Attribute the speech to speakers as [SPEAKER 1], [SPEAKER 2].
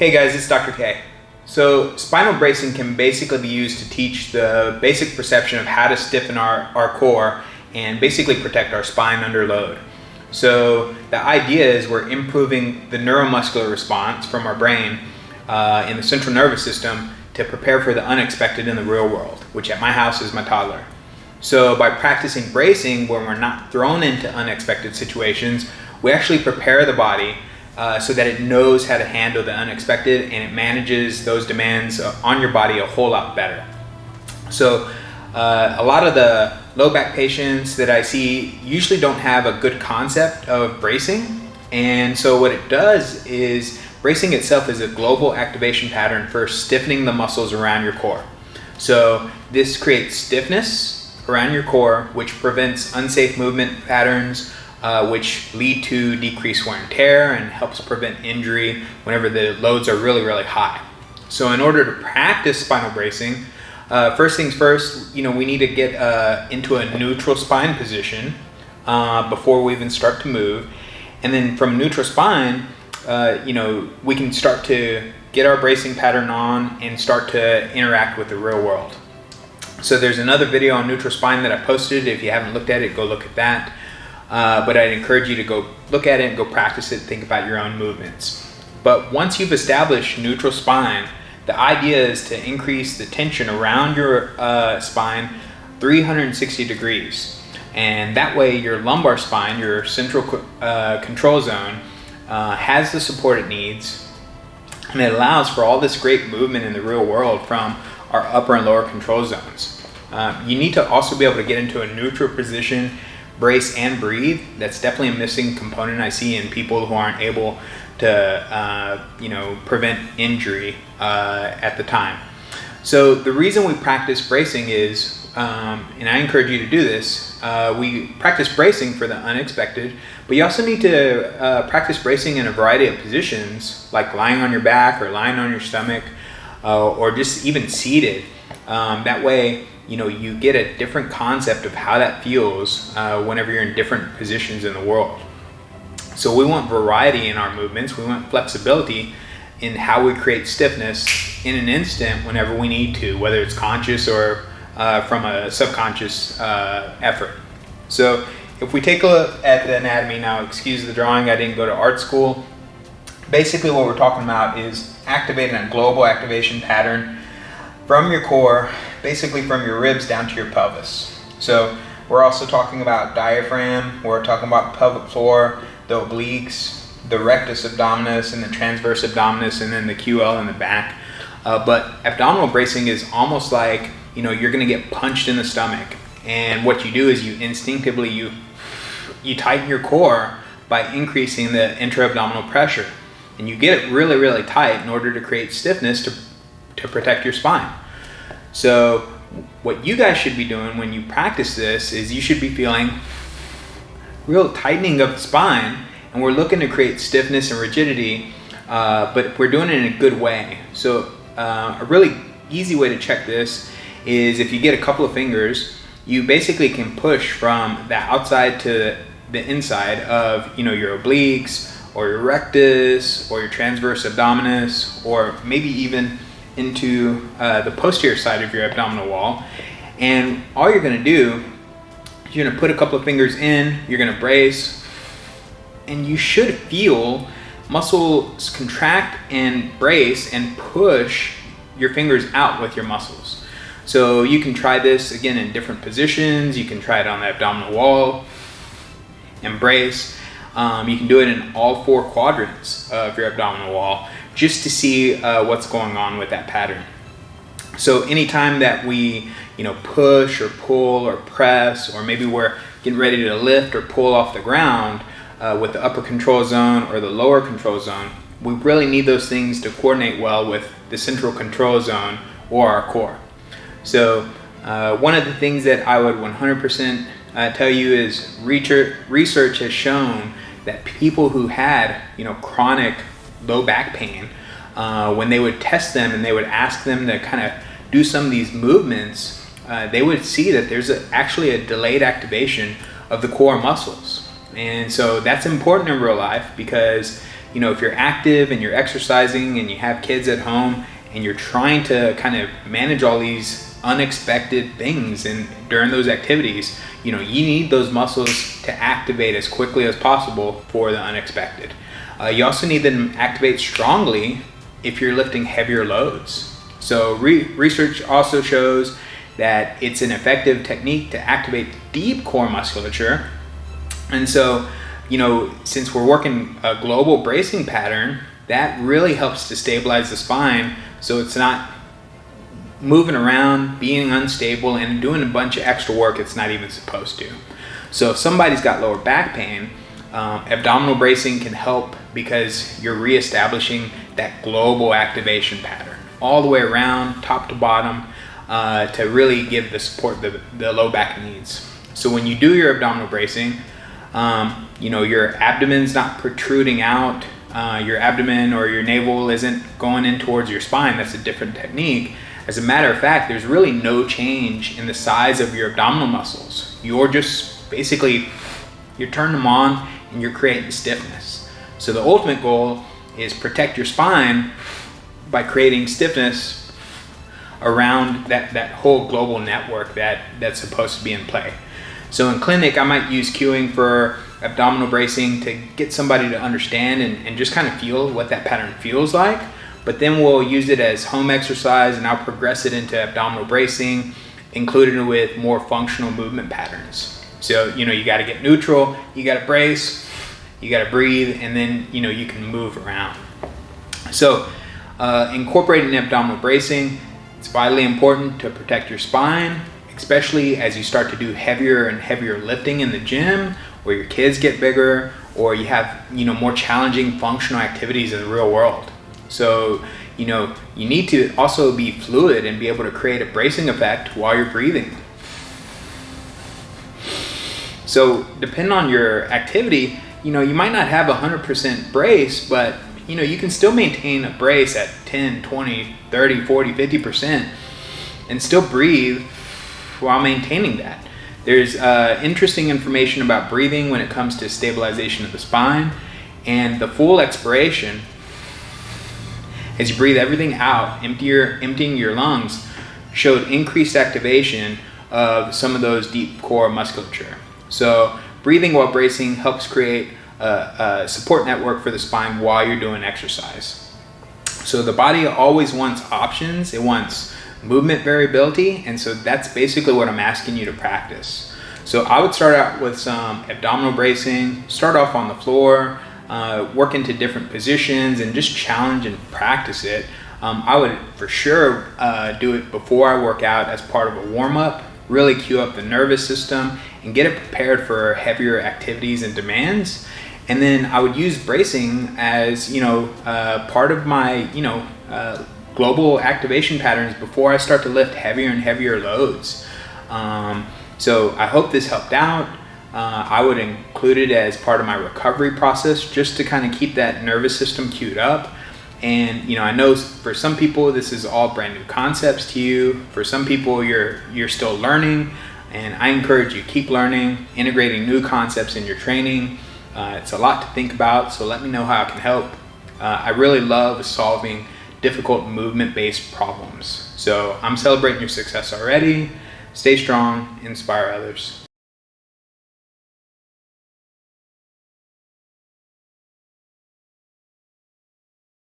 [SPEAKER 1] Hey guys, it's Dr. K. So spinal bracing can basically be used to teach the basic perception of how to stiffen our core and basically protect our spine under load. So the idea is we're improving the neuromuscular response from our brain in the central nervous system to prepare for the unexpected in the real world, which at my house is my toddler. So by practicing bracing when we're not thrown into unexpected situations, we actually prepare the body so that it knows how to handle the unexpected and it manages those demands on your body a whole lot better. So a lot of the low back patients that I see usually don't have a good concept of bracing, and so what it does is bracing itself is a global activation pattern for stiffening the muscles around your core. So this creates stiffness around your core, which prevents unsafe movement patterns, which lead to decreased wear and tear and helps prevent injury whenever the loads are really, really high. So in order to practice spinal bracing, first things first, we need to get into a neutral spine position before we even start to move. And then from neutral spine, we can start to get our bracing pattern on and start to interact with the real world. So there's another video on neutral spine that I posted. If you haven't looked at it, go look at that. But I'd encourage you to go look at it and go practice it, think about your own movements. But once you've established neutral spine, the idea is to increase the tension around your spine 360 degrees. And that way your lumbar spine, your central control zone, has the support it needs, and it allows for all this great movement in the real world from our upper and lower control zones. You need to also be able to get into a neutral position, brace and breathe. That's definitely a missing component I see in people who aren't able to prevent injury at the time. So the reason we practice bracing is, and I encourage you to do this, we practice bracing for the unexpected, but you also need to practice bracing in a variety of positions, like lying on your back or lying on your stomach, or just even seated. That way, you get a different concept of how that feels whenever you're in different positions in the world. So we want variety in our movements. We want flexibility in how we create stiffness in an instant whenever we need to, whether it's conscious or from a subconscious effort. So if we take a look at the anatomy now, excuse the drawing, I didn't go to art school. Basically what we're talking about is activating a global activation pattern from your core, basically from your ribs down to your pelvis. So we're also talking about diaphragm, we're talking about pelvic floor, the obliques, the rectus abdominis and the transverse abdominis, and then the QL in the back. But abdominal bracing is almost like, you're gonna get punched in the stomach. And what you do is you instinctively, you tighten your core by increasing the intra-abdominal pressure. And you get it really, really tight in order to create stiffness to protect your spine. So what you guys should be doing when you practice this is you should be feeling real tightening of the spine, and we're looking to create stiffness and rigidity, but we're doing it in a good way. So a really easy way to check this is if you get a couple of fingers, you basically can push from the outside to the inside of your obliques or your rectus or your transverse abdominis, or maybe even into the posterior side of your abdominal wall. And all you're going to do is you're going to put a couple of fingers in, you're going to brace, and you should feel muscles contract and brace and push your fingers out with your muscles. So you can try this again in different positions. You can try it on the abdominal wall and brace. You can do it in all four quadrants of your abdominal wall just to see what's going on with that pattern. So anytime that we push or pull or press, or maybe we're getting ready to lift or pull off the ground with the upper control zone or the lower control zone, we really need those things to coordinate well with the central control zone or our core. So one of the things that I would 100% tell you is research has shown that people who had chronic low back pain, when they would test them and they would ask them to kind of do some of these movements, they would see that there's actually a delayed activation of the core muscles. And so that's important in real life, because if you're active and you're exercising and you have kids at home and you're trying to kind of manage all these unexpected things and during those activities, you need those muscles to activate as quickly as possible for the unexpected. You also need them to activate strongly if you're lifting heavier loads. So research also shows that it's an effective technique to activate deep core musculature. And so, since we're working a global bracing pattern, that really helps to stabilize the spine so it's not moving around, being unstable, and doing a bunch of extra work it's not even supposed to. So if somebody's got lower back pain, abdominal bracing can help because you're reestablishing that global activation pattern all the way around, top to bottom, to really give the support the low back needs. So when you do your abdominal bracing, your abdomen's not protruding out, your abdomen or your navel isn't going in towards your spine. That's a different technique. As a matter of fact, there's really no change in the size of your abdominal muscles. You're just basically, you're turning them on and you're creating stiffness. So the ultimate goal is protect your spine by creating stiffness around that whole global network that's supposed to be in play. So in clinic, I might use cueing for abdominal bracing to get somebody to understand and just kind of feel what that pattern feels like. But then we'll use it as home exercise, and I'll progress it into abdominal bracing, including it with more functional movement patterns. So, you got to get neutral, you got to brace, you got to breathe, and then, you can move around. So incorporating abdominal bracing, it's vitally important to protect your spine, especially as you start to do heavier and heavier lifting in the gym, or your kids get bigger, or you have, more challenging functional activities in the real world. So, you need to also be fluid and be able to create a bracing effect while you're breathing. So depending on your activity, you might not have 100% brace, but you can still maintain a brace at 10, 20, 30, 40, 50% and still breathe while maintaining that. There's interesting information about breathing when it comes to stabilization of the spine, and the full expiration, as you breathe everything out, emptying your lungs, showed increased activation of some of those deep core musculature. So breathing while bracing helps create a support network for the spine while you're doing exercise. So the body always wants options. It wants movement variability, and so that's basically what I'm asking you to practice. So I would start out with some abdominal bracing, start off on the floor, work into different positions and just challenge and practice it. I would for sure do it before I work out as part of a warm-up, really cue up the nervous system and get it prepared for heavier activities and demands. And then I would use bracing as part of my global activation patterns before I start to lift heavier and heavier loads. So I hope this helped out. I would include it as part of my recovery process just to kind of keep that nervous system queued up. And I know for some people this is all brand new concepts to you. For some people you're still learning, and I encourage you keep learning, integrating new concepts in your training. It's a lot to think about, so let me know how I can help. I really love solving difficult movement-based problems. So I'm celebrating your success already. Stay strong, inspire others.